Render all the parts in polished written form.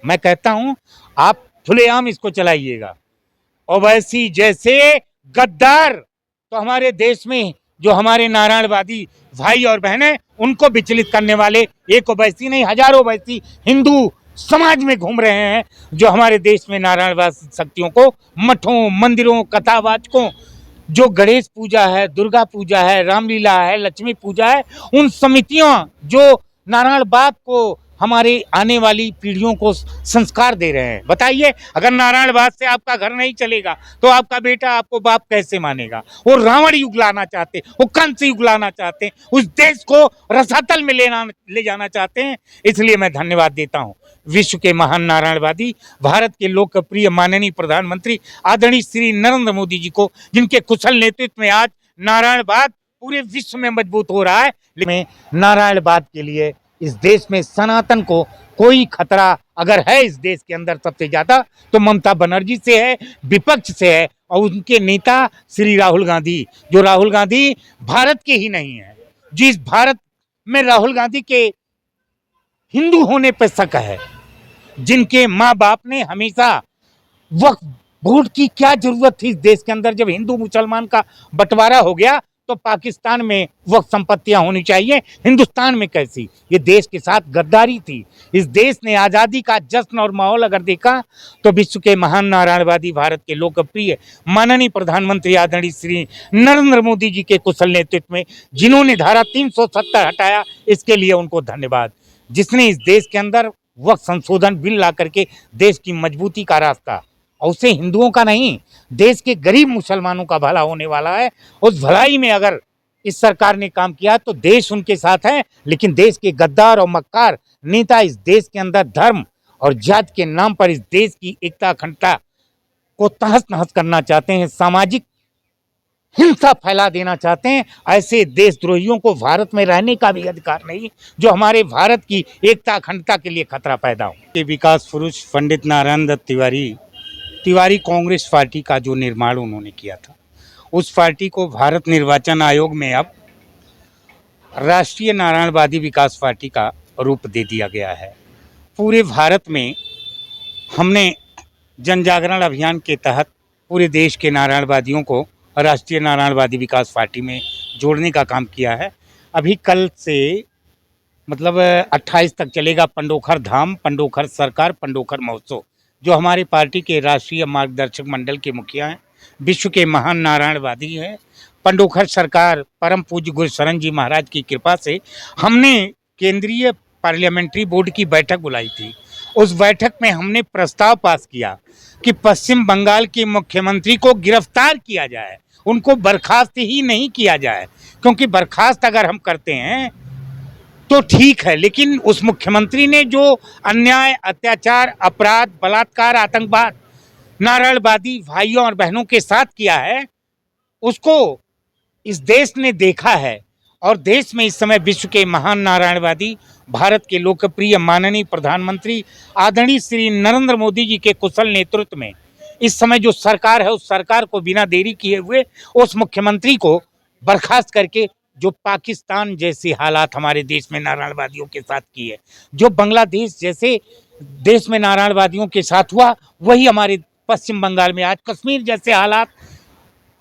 मैं कहता हूं आप खुलेआम इसको चलाइएगा। ओवैसी जैसे गद्दार तो हमारे देश में जो हमारे नारायणवादी भाई और बहनें उनको विचलित करने वाले एक ओवैसी नहीं हजारों ओवैसी हिंदू समाज में घूम रहे हैं, जो हमारे देश में नारायणवाद शक्तियों को मठों मंदिरों कथावाचकों जो गणेश पूजा है, दुर्गा पूजा है, रामलीला है, लक्ष्मी पूजा है, उन समितियों जो नारायणवाद को हमारे आने वाली पीढ़ियों को संस्कार दे रहे हैं। बताइए, अगर नारायणवाद से आपका घर नहीं चलेगा तो आपका बेटा आपको बाप कैसे मानेगा? वो रावण युग लाना चाहते, वो कंस युग लाना चाहते, उस देश को रसातल में ले जाना चाहते हैं। इसलिए मैं धन्यवाद देता हूं विश्व के महान नारायणवादी, भारत के लोकप्रिय माननीय प्रधानमंत्री आदरणीय श्री नरेंद्र मोदी जी को, जिनके कुशल नेतृत्व में आज नारायणवाद पूरे विश्व में मजबूत हो रहा है। लेकिन नारायणवाद के लिए इस देश में सनातन को कोई खतरा अगर है इस देश के अंदर सबसे ज्यादा तो ममता बनर्जी से है, विपक्ष से है, और उनके नेता श्री राहुल गांधी, जो राहुल गांधी भारत के ही नहीं है। जिस भारत में राहुल गांधी के हिंदू होने पर शक है, जिनके माँ बाप ने हमेशा वक्फ बोर्ड की क्या जरूरत थी इस देश के अंदर, जब हिंदू मुसलमान का बंटवारा हो गया तो पाकिस्तान में वक्फ संपत्तियां होनी चाहिए, हिंदुस्तान में कैसी? ये देश के साथ गद्दारी थी। इस देश ने आजादी का जश्न और माहौल अगर देखा तो विश्व के महान नारायणवादी, भारत के लोकप्रिय माननीय प्रधानमंत्री आदरणीय श्री नरेंद्र मोदी जी के कुशल नेतृत्व में, जिन्होंने धारा 370 हटाया, इसके लिए उनको धन्यवाद। जिसने इस देश के अंदर वक्फ संशोधन बिल ला करके देश की मजबूती का रास्ता, और उससे हिंदुओं का नहीं, देश के गरीब मुसलमानों का भला होने वाला है। उस भलाई में अगर इस सरकार ने काम किया तो देश उनके साथ है। लेकिन देश के गद्दार और मक्कार नेता इस देश के अंदर धर्म और जाति के नाम पर इस देश की एकता अखंडता को तहस नहस करना चाहते हैं, सामाजिक हिंसा फैला देना चाहते हैं। ऐसे देशद्रोहियों को भारत में रहने का भी अधिकार नहीं, जो हमारे भारत की एकता अखंडता के लिए खतरा पैदा हो। ये विकास पुरुष पंडित नारायण दत्त तिवारी कांग्रेस पार्टी का जो निर्माण उन्होंने किया था, उस पार्टी को भारत निर्वाचन आयोग में अब राष्ट्रीय नारायणवादी विकास पार्टी का रूप दे दिया गया है। पूरे भारत में हमने जन जागरण अभियान के तहत पूरे देश के नारायणवादियों को राष्ट्रीय नारायणवादी विकास पार्टी में जोड़ने का काम किया है। अभी कल से मतलब 28 तक चलेगा पंडोखर धाम, पंडोखर सरकार, पंडोखर महोत्सव, जो हमारे पार्टी के राष्ट्रीय मार्गदर्शक मंडल के मुखिया हैं, विश्व के महान नारायणवादी हैं। पंडोखर सरकार परम पूज्य गुरुशरण जी महाराज की कृपा से हमने केंद्रीय पार्लियामेंट्री बोर्ड की बैठक बुलाई थी। उस बैठक में हमने प्रस्ताव पास किया कि पश्चिम बंगाल के मुख्यमंत्री को गिरफ्तार किया जाए, उनको बर्खास्त ही नहीं किया जाए, क्योंकि बर्खास्त अगर हम करते हैं तो ठीक है, लेकिन उस मुख्यमंत्री ने जो अन्याय, अत्याचार, अपराध, बलात्कार, आतंकवाद नारायणवादी भाइयों और बहनों के साथ किया है, उसको इस देश ने देखा है। और देश में इस समय विश्व के महान नारायणवादी, भारत के लोकप्रिय माननीय प्रधानमंत्री आदरणीय श्री नरेंद्र मोदी जी के कुशल नेतृत्व में इस समय जो सरकार है, उस सरकार को बिना देरी किए हुए उस मुख्यमंत्री को बर्खास्त करके, जो पाकिस्तान जैसे हालात हमारे देश में नारायणवादियों के साथ की है, जो बांग्लादेश जैसे देश में नारायणवादियों के साथ हुआ, वही हमारे पश्चिम बंगाल में आज कश्मीर जैसे हालात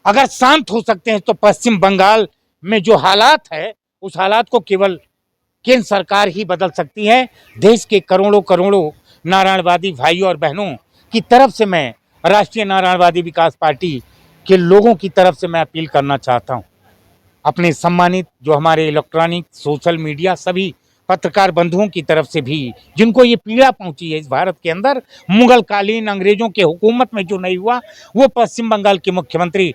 अगर शांत हो सकते हैं तो पश्चिम बंगाल में जो हालात है, उस हालात को केवल केंद्र सरकार ही बदल सकती है। देश के करोड़ों करोड़ों नारायणवादी भाइयों और बहनों की तरफ से मैं राष्ट्रीय नारायणवादी विकास पार्टी के लोगों की तरफ से मैं अपील करना चाहता हूं, अपने सम्मानित जो हमारे इलेक्ट्रॉनिक सोशल मीडिया सभी पत्रकार बंधुओं की तरफ से भी, जिनको ये पीड़ा पहुंची है इस भारत के अंदर, मुगल कालीन अंग्रेजों के हुकूमत में जो नहीं हुआ, वो पश्चिम बंगाल के मुख्यमंत्री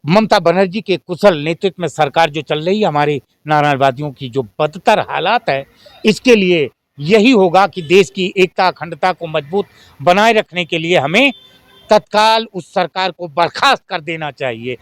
ममता बनर्जी के कुशल नेतृत्व में सरकार जो चल रही है, हमारे नारायणवादियों की जो बदतर हालात है, इसके लिए यही होगा कि देश की एकता अखंडता को मजबूत बनाए रखने के लिए हमें तत्काल उस सरकार को बर्खास्त कर देना चाहिए।